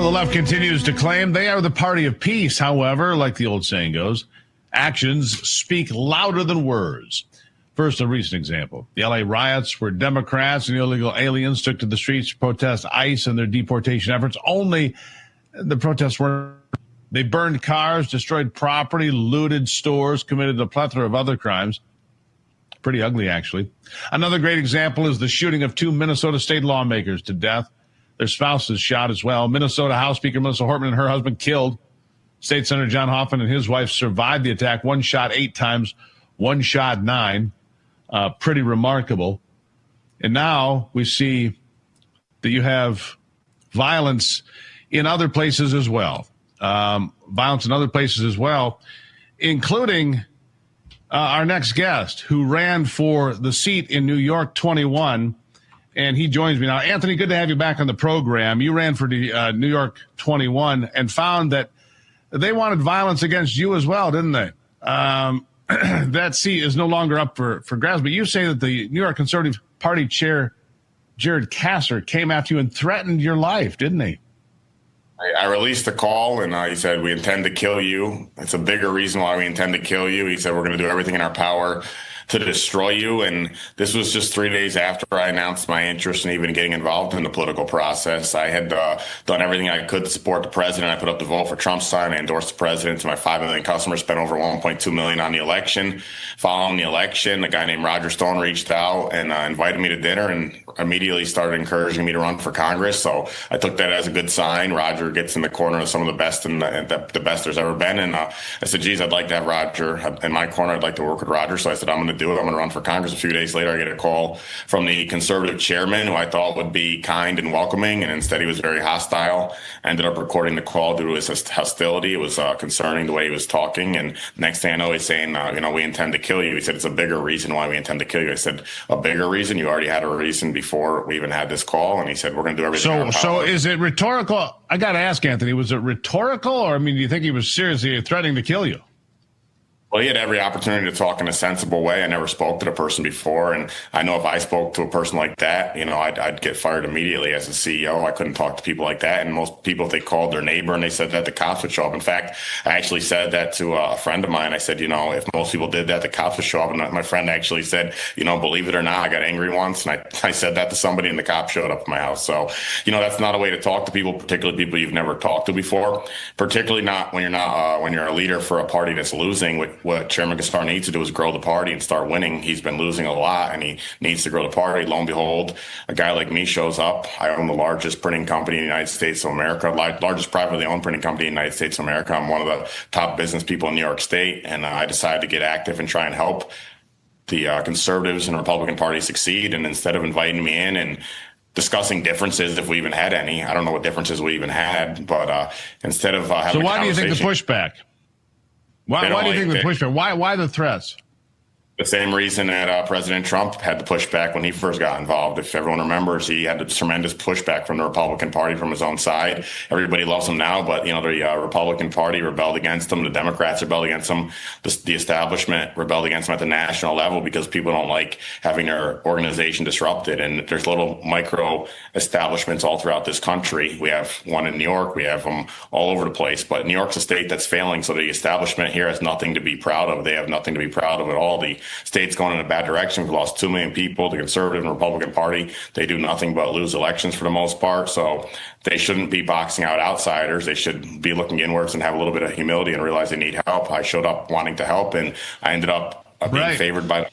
the left continues to claim they are the party of peace. However, like the old saying goes, actions speak louder than words. First, a recent example. The LA riots where Democrats and illegal aliens took to the streets to protest ICE and their deportation efforts. Only the protests weren't. They burned cars, destroyed property, looted stores, committed a plethora of other crimes. Pretty ugly, actually. Another great example is the shooting of 2 Minnesota state lawmakers to death. Their spouses shot as well. Minnesota House Speaker Melissa Hortman and her husband killed. State Senator John Hoffman and his wife survived the attack. One shot 8 times, one shot 9. Pretty remarkable. And now we see that you have violence in other places as well. Including our next guest who ran for the seat in New York 21. And he joins me now. Anthony, good to have you back on the program. You ran for the New York 21 and found that they wanted violence against you as well, didn't they? That seat is no longer up for grabs. But you say that the New York Conservative Party chair, Jared Kasser, came after you and threatened your life, didn't he? I released a call, and he said, we intend to kill you. It's a bigger reason why we intend to kill you. He said, we're going to do everything in our power to destroy you. And this was just 3 days after I announced my interest in even getting involved in the political process. I had done everything I could to support the president. I put up the vote for Trump sign. I endorsed the president to my 5 million customers, spent over $1.2 million on the election. Following the election, a guy named Roger Stone reached out and invited me to dinner and immediately started encouraging me to run for Congress. So I took that as a good sign. Roger gets in the corner of some of the best and the best there's ever been. And I said, geez, I'd like to have Roger in my corner. I'd like to work with Roger. So I said, I'm going to do it. I'm going to run for Congress. A few days later, I get a call from the conservative chairman, who I thought would be kind and welcoming, and instead he was very hostile. I ended up recording the call due to his hostility. It was concerning the way he was talking. And next thing I know, he's saying, we intend to kill you. He said, it's a bigger reason why we intend to kill you. I said, a bigger reason? You already had a reason before we even had this call. And he said, we're going to do everything. So is it rhetorical? I got to ask, Anthony, was it rhetorical? Or, do you think he was seriously threatening to kill you? Well, he had every opportunity to talk in a sensible way. I never spoke to the person before. And I know if I spoke to a person like that, I'd get fired immediately as a CEO. I couldn't talk to people like that. And most people, if they called their neighbor and they said that, the cops would show up. In fact, I actually said that to a friend of mine. I said, if most people did that, the cops would show up. And my friend actually said, believe it or not, I got angry once. And I said that to somebody and the cop showed up at my house. So, that's not a way to talk to people, particularly people you've never talked to before, particularly not when you're a leader for a party that's losing. What Chairman Kasser needs to do is grow the party and start winning. He's been losing a lot, and he needs to grow the party. Lo and behold, a guy like me shows up. I own the largest printing company in the United States of America, largest privately owned printing company in the United States of America. I'm one of the top business people in New York State, and I decided to get active and try and help the conservatives and Republican Party succeed. And instead of inviting me in and discussing differences, if we even had any, I don't know what differences we even had, but instead of having so why do you think the pushback? Why do you think the pushback? Why the threats? The same reason that President Trump had the pushback when he first got involved. If everyone remembers, he had a tremendous pushback from the Republican Party from his own side. Everybody loves him now, but the Republican Party rebelled against him. The Democrats rebelled against him. The establishment rebelled against him at the national level because people don't like having their organization disrupted. And there's little micro establishments all throughout this country. We have one in New York. We have them all over the place. But New York's a state that's failing, so the establishment here has nothing to be proud of. They have nothing to be proud of at all. The state's going in a bad direction. We've lost 2 million people. The Conservative and Republican Party, they do nothing but lose elections for the most part. So they shouldn't be boxing out outsiders. They should be looking inwards and have a little bit of humility and realize they need help. I showed up wanting to help, and I ended up being favored by.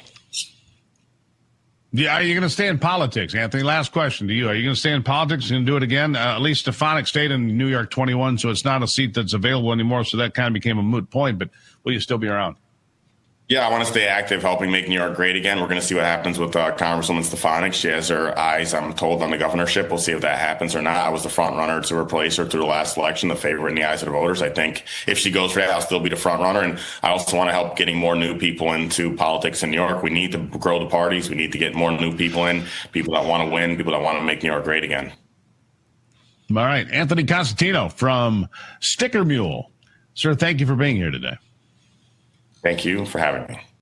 Yeah, are you going to stay in politics, Anthony? Last question to you. Are you going to stay in politics and do it again? At least Stefanik stayed in New York 21, so it's not a seat that's available anymore, so that kind of became a moot point. But will you still be around? Yeah, I want to stay active, helping make New York great again. We're going to see what happens with Congresswoman Stefanic. She has her eyes, I'm told, on the governorship. We'll see if that happens or not. I was the front runner to replace her through the last election, the favorite in the eyes of the voters. I think if she goes for that, I'll still be the front runner. And I also want to help getting more new people into politics in New York. We need to grow the parties. We need to get more new people in, people that want to win, people that want to make New York great again. All right. Anthony Constantino from Sticker Mule. Sir, thank you for being here today. Thank you for having me.